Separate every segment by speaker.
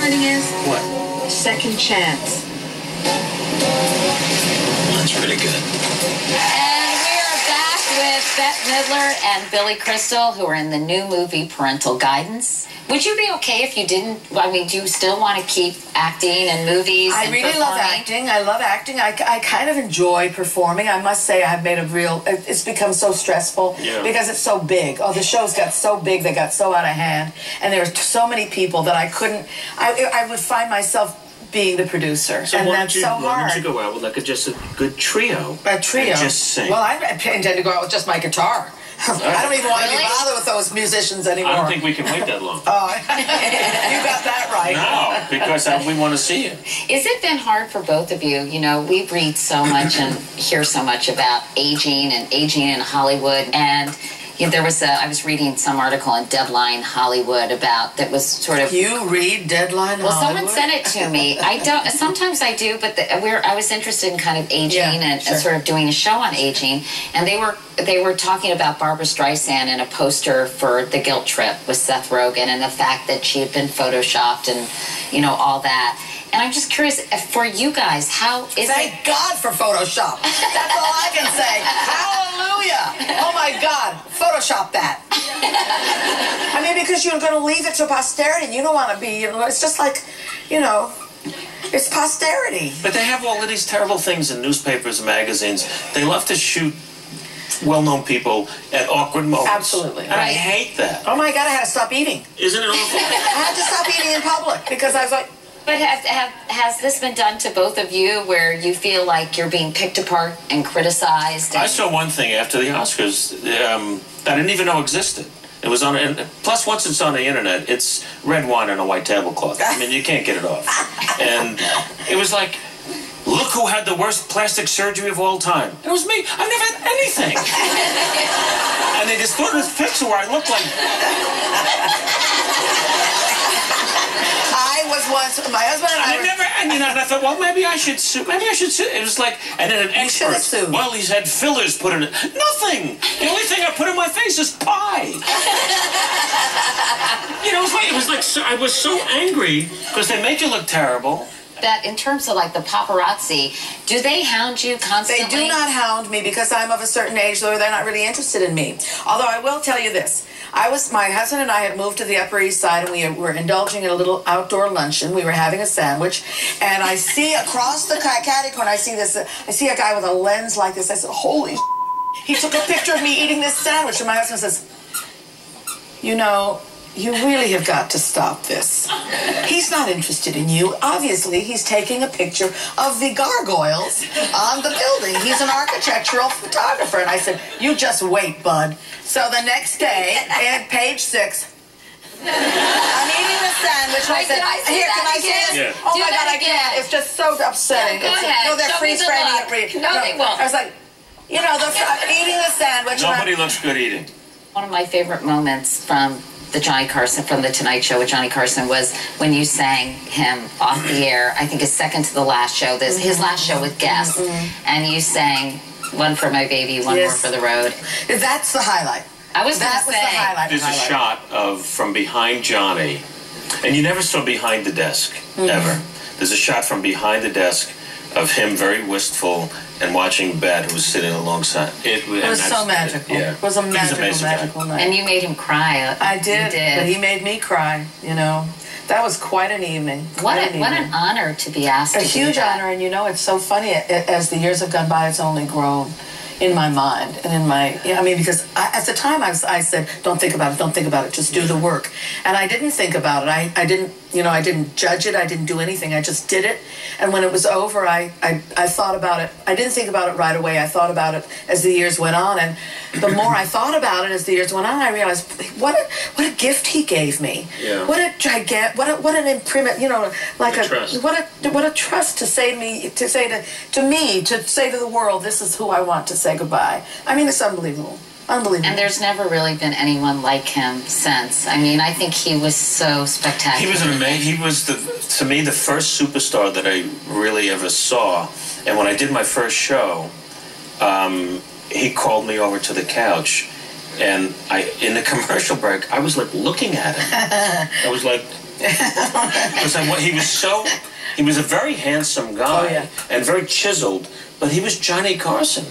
Speaker 1: finding is?
Speaker 2: What?
Speaker 1: Second chance.
Speaker 2: That's pretty good.
Speaker 3: And we are back with Bette Midler and Billy Crystal, who are in the new movie Parental Guidance. Would you be okay if you didn't? I mean, do you still want to keep acting in movies?
Speaker 4: I really love acting. I love acting. I kind of enjoy performing. I must say I've made a real... It's become so stressful because it's so big. Oh, the shows got so big. They got so out of hand. And there were so many people that I couldn't... I would find myself being the producer.
Speaker 2: So
Speaker 4: and
Speaker 2: why
Speaker 4: that's so hard.
Speaker 2: Why don't you go out with like just a good trio?
Speaker 4: A trio?
Speaker 2: And just sing.
Speaker 4: Well, I intend to go out with just my guitar. I don't even want to be bothered with those musicians anymore.
Speaker 2: I don't think we can wait that long.
Speaker 4: Oh, you got that right.
Speaker 2: No, because we want to see you.
Speaker 3: Has it been hard for both of you? You know, we read so much and hear so much about aging in Hollywood. And you know, I was reading some article in Deadline Hollywood about that was sort of...
Speaker 4: You read Deadline Hollywood?
Speaker 3: Well, someone sent it to me. I don't. Sometimes I do, but I was interested in kind of aging and sort of doing a show on aging, and they were talking about Barbra Streisand in a poster for The Guilt Trip with Seth Rogen and the fact that she had been photoshopped and, you know, all that. And I'm just curious, for you guys, how is it...
Speaker 4: Thank God for Photoshop. That's all I can say. Hallelujah. Oh, my God. Photoshop that. I mean, because you're going to leave it to posterity. You don't want to be, you know, it's just like, you know, it's posterity.
Speaker 2: But they have all of these terrible things in newspapers and magazines. They love to shoot well-known people at awkward moments.
Speaker 4: Absolutely.
Speaker 2: And I hate that.
Speaker 4: Oh, my God, I had to stop eating.
Speaker 2: Isn't it awful?
Speaker 4: I had to stop eating in public because I was like...
Speaker 3: But has this been done to both of you where you feel like you're being picked apart and criticized?
Speaker 2: I saw one thing after the Oscars I didn't even know existed. It was on, and plus once it's on the internet, it's red wine on a white tablecloth. I mean, you can't get it off. And it was like, look who had the worst plastic surgery of all time. It was me. I've never had anything. And they just put this picture where I look like...
Speaker 4: I was once, my husband and
Speaker 2: and I thought, well, maybe I should sue. Maybe I should sue. It was like, and then an expert. Well, he's had fillers put in it. Nothing. The only thing I put in my face is pie. You know, it was like I was so angry because they make you look terrible.
Speaker 3: That in terms of like the paparazzi, do they hound you constantly?
Speaker 4: They do not hound me because I'm of a certain age, though they're not really interested in me. Although I will tell you this. My husband and I had moved to the Upper East Side, and we were indulging in a little outdoor luncheon. We were having a sandwich, and I see across the catty corner, I see a guy with a lens like this. I said, holy shit. He took a picture of me eating this sandwich, and my husband says, you know, you really have got to stop this. He's not interested in you. Obviously, he's taking a picture of the gargoyles on the building. He's an architectural photographer. And I said, you just wait, bud. So the next day, at page 6, I'm eating the sandwich.
Speaker 3: Wait,
Speaker 4: can I see it? Oh, my God, I can't. It's just so upsetting.
Speaker 3: Go ahead.
Speaker 4: No, they're freeze-framing it.
Speaker 3: No, they won't.
Speaker 4: I was like, you know, I'm eating the sandwich.
Speaker 2: Nobody looks good eating.
Speaker 3: One of my favorite moments from the Tonight Show with Johnny Carson was when you sang him off the air. I think his second to the last show, his last show with guests, and you sang "One for My Baby, One More for the Road."
Speaker 4: That's the highlight.
Speaker 3: I was going to say,
Speaker 4: the highlight.
Speaker 2: There's a shot of from behind Johnny, and you never saw behind the desk ever. There's a shot from behind the desk of him very wistful and watching Bette, who was sitting alongside. It was so magical. Yeah.
Speaker 4: It was a magical night.
Speaker 3: And you made him cry.
Speaker 4: I did, but he made me cry, you know. That was quite an evening.
Speaker 3: What an honor to be asked to do that.
Speaker 4: A huge honor, and you know, it's so funny. As the years have gone by, it's only grown in my mind and in my, I mean, because at the time I said, don't think about it, just do the work. And I didn't think about it. I didn't, you know, I didn't judge it, I didn't do anything, I just did it. And when it was over, I thought about it. I didn't think about it right away, I thought about it as the years went on, and the more I thought about it as the years went on, I realized, what a gift he gave me.
Speaker 2: Yeah.
Speaker 4: What an imprint, you know, like what a trust to say to me, to say to the world, this is who I want to say goodbye. I mean, it's unbelievable. Unbelievable.
Speaker 3: And there's never really been anyone like him since. I mean, I think he was so spectacular.
Speaker 2: He was he was, to me, the first superstar that I really ever saw. And when I did my first show, he called me over to the couch. And in the commercial break, I was like looking at him. I was like, Because he was a very handsome guy and very chiseled, but he was Johnny Carson.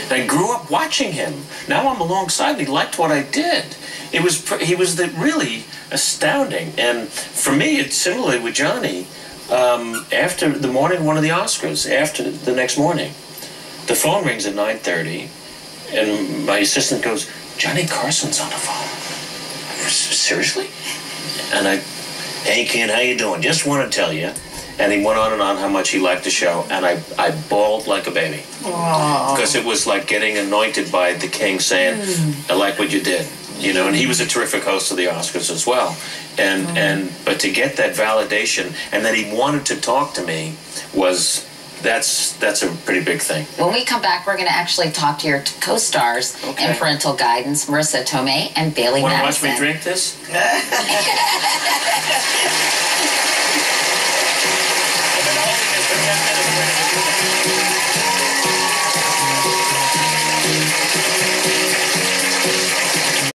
Speaker 2: And I grew up watching him. Now I'm alongside, and he liked what I did. He was really astounding. And for me, it's similarly with Johnny. After the morning of one of the Oscars, after the next morning, the phone rings at 9:30, and my assistant goes, "Johnny Carson's on the phone." Seriously? And "Hey kid, how you doing? Just want to tell you." And he went on and on how much he liked the show, and I bawled like a baby.
Speaker 4: Aww.
Speaker 2: Because it was like getting anointed by the king saying, "I like what you did." You know, and he was a terrific host of the Oscars as well. But to get that validation and that he wanted to talk to me that's a pretty big thing.
Speaker 3: When we come back, we're going to actually talk to your co-stars in Parental Guidance, Marissa Tomei and Bailey Madison.
Speaker 2: Want to watch me drink this?